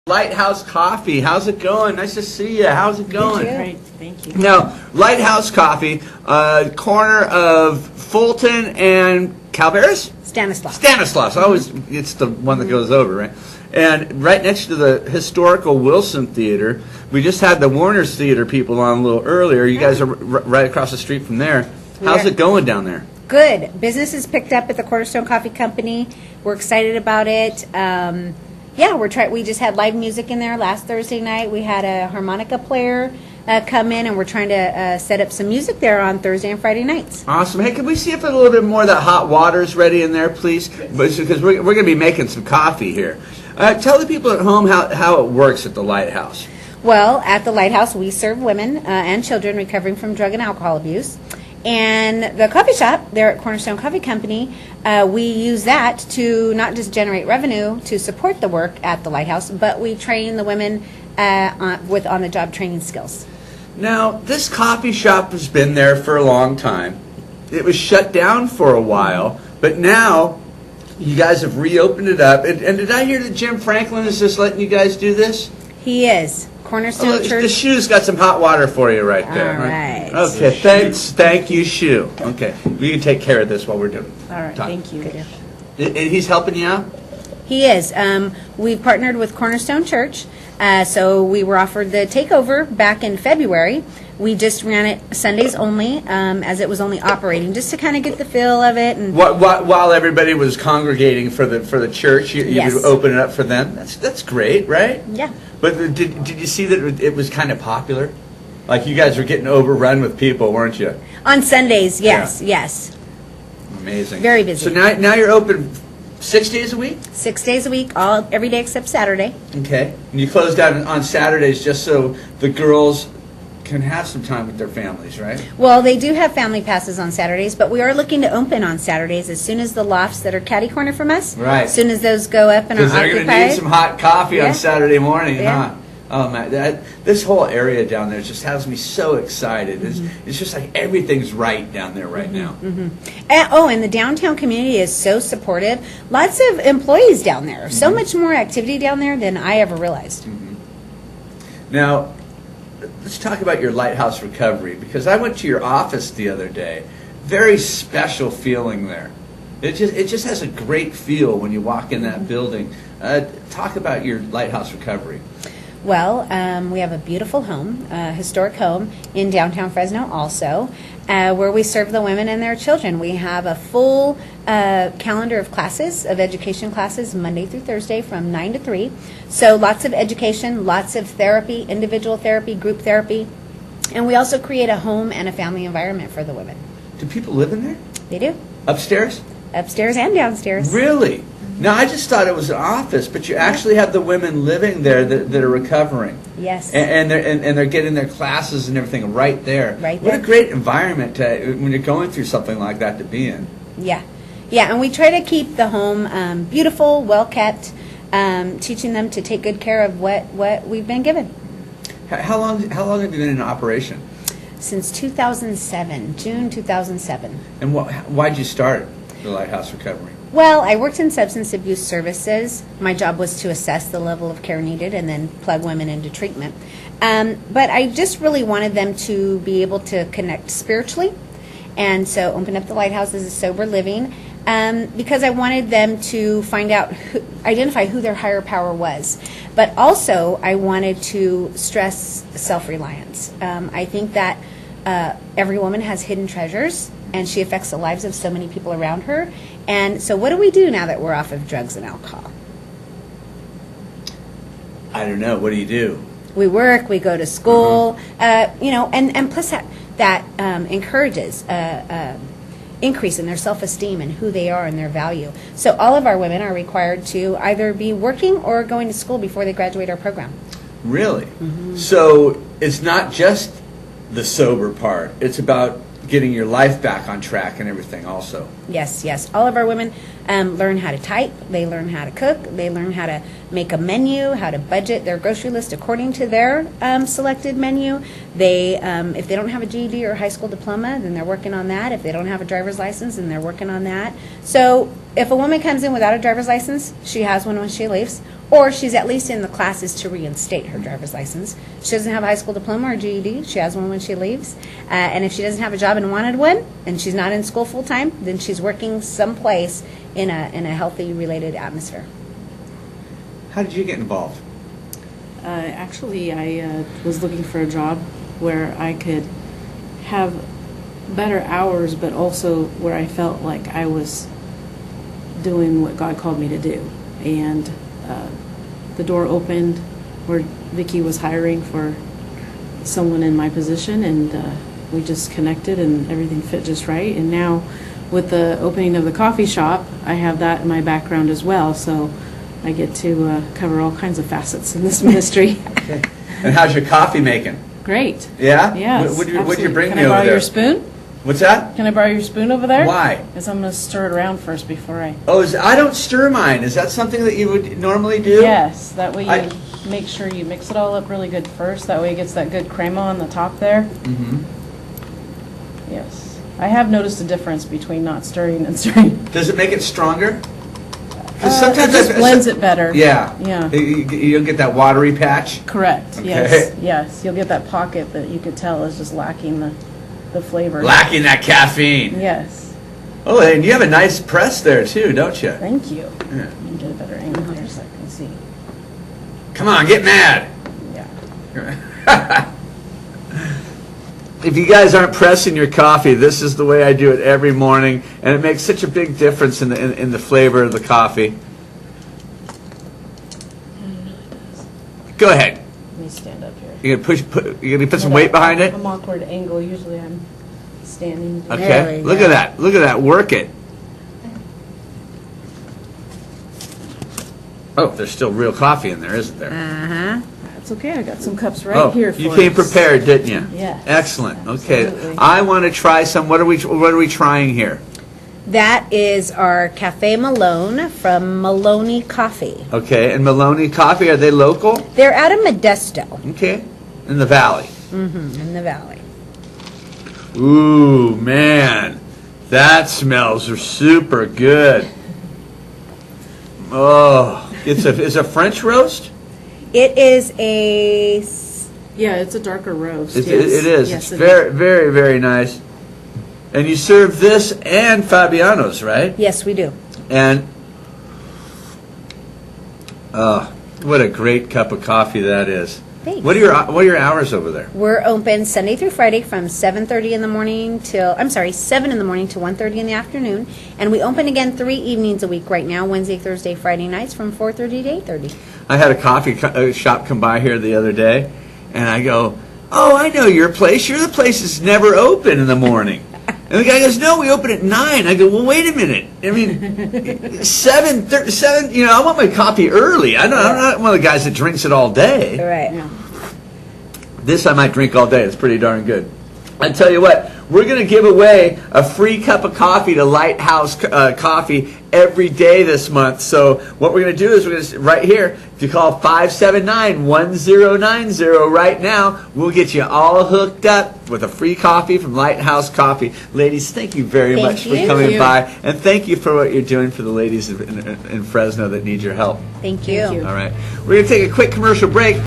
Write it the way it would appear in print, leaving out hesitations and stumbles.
Lighthouse Coffee. How's it going? Nice to see you. How's it going? Great, thank you. Now, Lighthouse Coffee, corner of Fulton and Calveras? Stanislaus. Always, it's the one that goes over, right? And right next to the historical Wilson Theater. We just had the Warner's Theater people on a little earlier. You guys are right across the street from there. How's it going down there? Good. Business is picked up at the Cornerstone Coffee Company. We're excited about it. We just had live music in there last Thursday night. We had a harmonica player come in, and we're trying to set up some music there on Thursday and Friday nights. Awesome. Hey, can we see if a little bit more of that hot water is ready in there, please? Because we're going to be making some coffee here. Tell the people at home how it works at the Lighthouse. Well, at the Lighthouse, we serve women and children recovering from drug and alcohol abuse. And the coffee shop there at Cornerstone Coffee Company, we use that to not just generate revenue to support the work at the Lighthouse, but we train the women with on-the-job training skills. Now, this coffee shop has been there for a long time. It was shut down for a while, but now you guys have reopened it up. And did I hear that Jim Franklin is just letting you guys do this? He is. Cornerstone Church. The shoe's got some hot water for you right there. All right. Okay, thanks. Thank you, Shoe. Okay, we can take care of this while we're doing it. All right, thank you. And he's helping you out? He is. We've partnered with Cornerstone Church, so we were offered the takeover back in February. We just ran it Sundays only, as it was only operating, just to kind of get the feel of it. And while everybody was congregating for the church, you Yes. would open it up for them. That's great, right? Yeah. But did you see that it was kind of popular? Like you guys were getting overrun with people, weren't you? On Sundays, yes, yes. Amazing. Very busy. So now you're open 6 days a week? 6 days a week, every day except Saturday. Okay. And you close down on Saturdays just so the girls can have some time with their families, right? Well, they do have family passes on Saturdays, but we are looking to open on Saturdays as soon as the lofts that are catty corner from us. Right. As soon as those go up and are Because they're occupied. going to need some hot coffee Yeah. on Saturday morning, Yeah. huh? Oh man, this whole area down there just has me so excited. It's just like everything's right down there right now. And the downtown community is so supportive. Lots of employees down there. So much more activity down there than I ever realized. Now, let's talk about your Lighthouse recovery, because I went to your office the other day. Very special feeling there. It just has a great feel when you walk in that building. Talk about your Lighthouse recovery. Well, we have a beautiful home, a historic home in downtown Fresno also, where we serve the women and their children. We have a full calendar of classes, of education classes, Monday through Thursday from 9 to 3. So lots of education, lots of therapy, individual therapy, group therapy. And we also create a home and a family environment for the women. Do people live in there? They do. Upstairs? Upstairs and downstairs. Really? Now, I just thought it was an office, but you actually have the women living there that are recovering. Yes. And they're getting their classes and everything right there. Right What there. a great environment when you're going through something like that to be in. Yeah. Yeah, and we try to keep the home beautiful, well-kept, teaching them to take good care of what we've been given. How long have you been in operation? Since 2007, June 2007. And why'd you start the Lighthouse Recovery? Well, I worked in substance abuse services. My job was to assess the level of care needed and then plug women into treatment. But I just really wanted them to be able to connect spiritually, and so opened up the Lighthouse as a sober living because I wanted them to identify who their higher power was. But also, I wanted to stress self-reliance. I think that every woman has hidden treasures, and she affects the lives of so many people around her. And so what do we do now that we're off of drugs and alcohol? I don't know. What do you do? We work, we go to school, and plus that encourages increase in their self-esteem and who they are and their value. So all of our women are required to either be working or going to school before they graduate our program. Really? So it's not just the sober part. It's about getting your life back on track and everything also. Yes, yes. All of our women learn how to type, they learn how to cook, they learn how to make a menu, how to budget their grocery list according to their selected menu. They, if they don't have a GED or a high school diploma, then they're working on that. If they don't have a driver's license, then they're working on that. So if a woman comes in without a driver's license, she has one when she leaves, or she's at least in the classes to reinstate her driver's license. She doesn't have a high school diploma or GED, she has one when she leaves. And if she doesn't have a job and wanted one, and she's not in school full time, then she's working someplace in a healthy related atmosphere. How did you get involved? Actually, I was looking for a job where I could have better hours, but also where I felt like I was doing what God called me to do. And the door opened where Vicki was hiring for someone in my position, and we just connected and everything fit just right. And now with the opening of the coffee shop, I have that in my background as well, so I get to cover all kinds of facets in this ministry. Okay. And how's your coffee making? Great. Yeah? Yes, What'd you bring absolutely. me over there? Can I borrow your spoon? What's that? Can I borrow your spoon over there? Why? Because I'm going to stir it around first before I... Oh, I don't stir mine. Is that something that you would normally do? Yes, that way you make sure you mix it all up really good first. That way it gets that good crema on the top there. Mm-hmm. Yes. I have noticed a difference between not stirring and stirring. Does it make it stronger? Because sometimes it just blends it better. Yeah. Yeah. You don't get that watery patch? Correct. Okay. Yes. Yes. You'll get that pocket that you could tell is just lacking the flavor. Lacking that caffeine. Yes. Oh, and you have a nice press there too, don't you? Thank you. Yeah. You can get a better angle here so I can see. Come on, get mad. Yeah. If you guys aren't pressing your coffee, this is the way I do it every morning, and it makes such a big difference in the flavor of the coffee. Go ahead. Let me stand up here. You gonna put some weight behind it? An awkward angle. Usually I'm standing. Okay. Look at that. Look at that. Work it. Oh, there's still real coffee in there, isn't there? Uh-huh. That's okay. I got some cups right here for you came prepared, didn't you? Yes. Excellent. Okay. Absolutely. I want to try some. What are we trying here? That is our Cafe Malone from Maloney Coffee. Okay. And Maloney Coffee, are they local? They're out of Modesto. Okay. In the valley. Mm-hmm. In the valley. Ooh, man. That smells super good. Oh, it's a French roast? It is a... Yeah, it's a darker roast. It yes. is. Yes, It's very, very, very nice. And you serve this and Fabiano's, right? Yes, we do. And what a great cup of coffee that is. Thanks. What are your hours over there? We're open Sunday through Friday from 7:30 in the morning till 7 in the morning to 1:30 in the afternoon, and we open again 3 evenings a week right now: Wednesday, Thursday, Friday nights from 4:30 to 8:30. I had a coffee shop come by here the other day, and I go, "Oh, I know your place. You're the place that's never open in the morning." And the guy goes, "No, we open at 9." I go, "Well, wait a minute. I mean, 7. You know, I want my coffee early. I'm not one of the guys that drinks it all day." Right. Yeah. This I might drink all day. It's pretty darn good. I tell you what, we're going to give away a free cup of coffee to Lighthouse Coffee every day this month. So what we're going to do is we're going to, right here, if you call 579-1090 right now, we'll get you all hooked up with a free coffee from Lighthouse Coffee. Ladies, thank you very much for coming by. And thank you for what you're doing for the ladies in Fresno that need your help. Thank you. Thank you. All right. We're going to take a quick commercial break.